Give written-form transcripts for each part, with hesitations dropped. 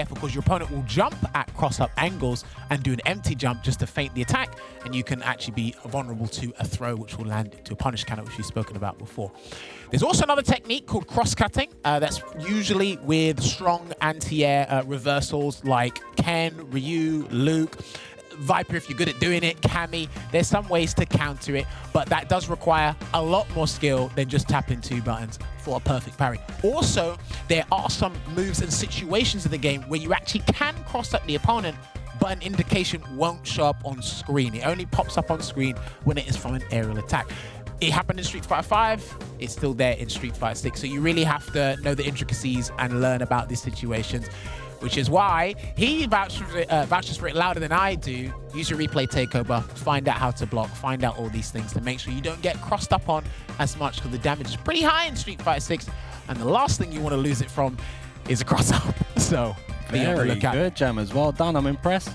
careful because your opponent will jump at cross-up angles and do an empty jump just to feint the attack, and you can actually be vulnerable to a throw which will land to a punish counter, which we've spoken about before. There's also another technique called cross-cutting. That's usually with strong anti-air reversals like Ken, Ryu, Luke, Viper if you're good at doing it, Cammy. There's some ways to counter it, but that does require a lot more skill than just tapping 2 buttons for a perfect parry. Also, there are some moves and situations in the game where you actually can cross up the opponent, but an indication won't show up on screen. It only pops up on screen when it is from an aerial attack. It happened in Street Fighter V, it's still there in Street Fighter 6, so you really have to know the intricacies and learn about these situations, which is why he vouches for it louder than I do. Use your replay takeover, find out how to block, find out all these things to make sure you don't get crossed up on as much, because the damage is pretty high in Street Fighter 6, and the last thing you want to lose it from is a cross-up. So, very good, Jammers. Well done, I'm impressed.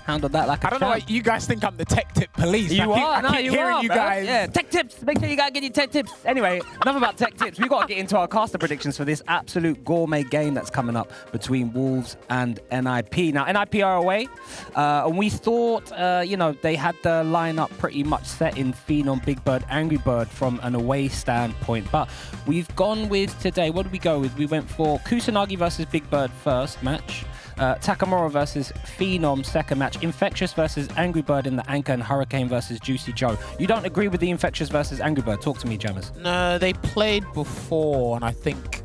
Handled that like a champ. I don't know why you guys think I'm the tech tip police. You are, no, you are, you guys. Yeah, tech tips. Make sure you guys get your tech tips. Anyway, enough about tech tips. We've got to get into our caster predictions for this absolute gourmet game that's coming up between Wolves and NIP. Now, NIP are away, and we thought, you know, they had the lineup pretty much set in Phenom, Big Bird, Angry Bird from an away standpoint. But we've gone with today, what did we go with? We went for Kusanagi versus Big Bird first match. Takamura versus Phenom second match. Infectious versus Angry Bird in the Anchor, and Hurricane versus Juicy Joe. You don't agree with the Infectious versus Angry Bird? Talk to me, Jammers. No, they played before, and I think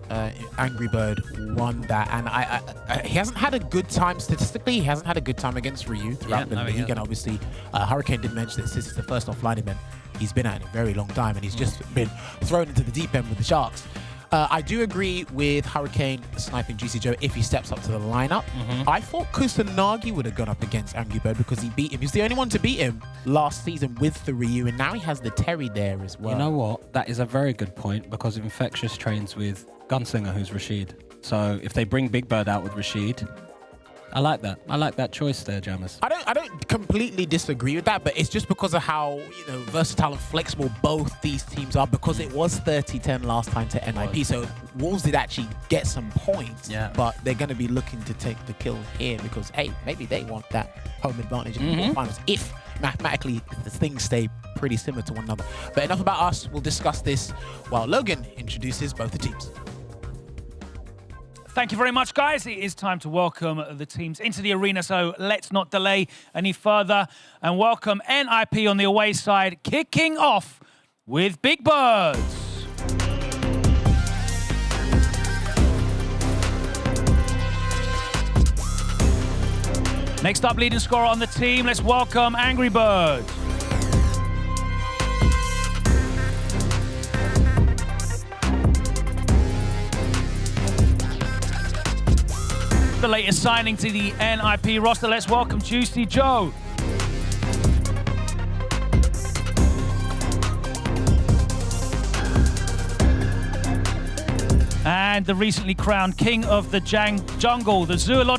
Angry Bird won that. And he hasn't had a good time statistically. He hasn't had a good time against Ryu throughout the league, and obviously Hurricane did mention that this is the first offline event he's been at in a very long time, and he's just been thrown into the deep end with the Sharks. I do agree with Hurricane sniping Juicy Joe if he steps up to the lineup. I thought Kusanagi would have gone up against Angry Bird because he beat him. He's the only one to beat him last season with the Ryu, and now he has the Terry there as well. You know what? That is a very good point, because Infectious trains with Gunslinger, who's Rashid. So if they bring Big Bird out with Rashid, I like that. I like that choice there, Jammers. I don't completely disagree with that, but it's just because of how, you know, versatile and flexible both these teams are, because it was 30-10 last time to NIP. So Wolves did actually get some points, but they're going to be looking to take the kill here because, hey, maybe they want that home advantage in the finals if mathematically the things stay pretty similar to one another. But enough about us. We'll discuss this while Logan introduces both the teams. Thank you very much, guys. It is time to welcome the teams into the arena, so let's not delay any further and welcome NIP on the away side, kicking off with Big Birds. Next up, leading scorer on the team, let's welcome Angry Birds. The latest signing to the NIP roster, let's welcome Juicy Joe. And the recently crowned king of the jungle, the zoological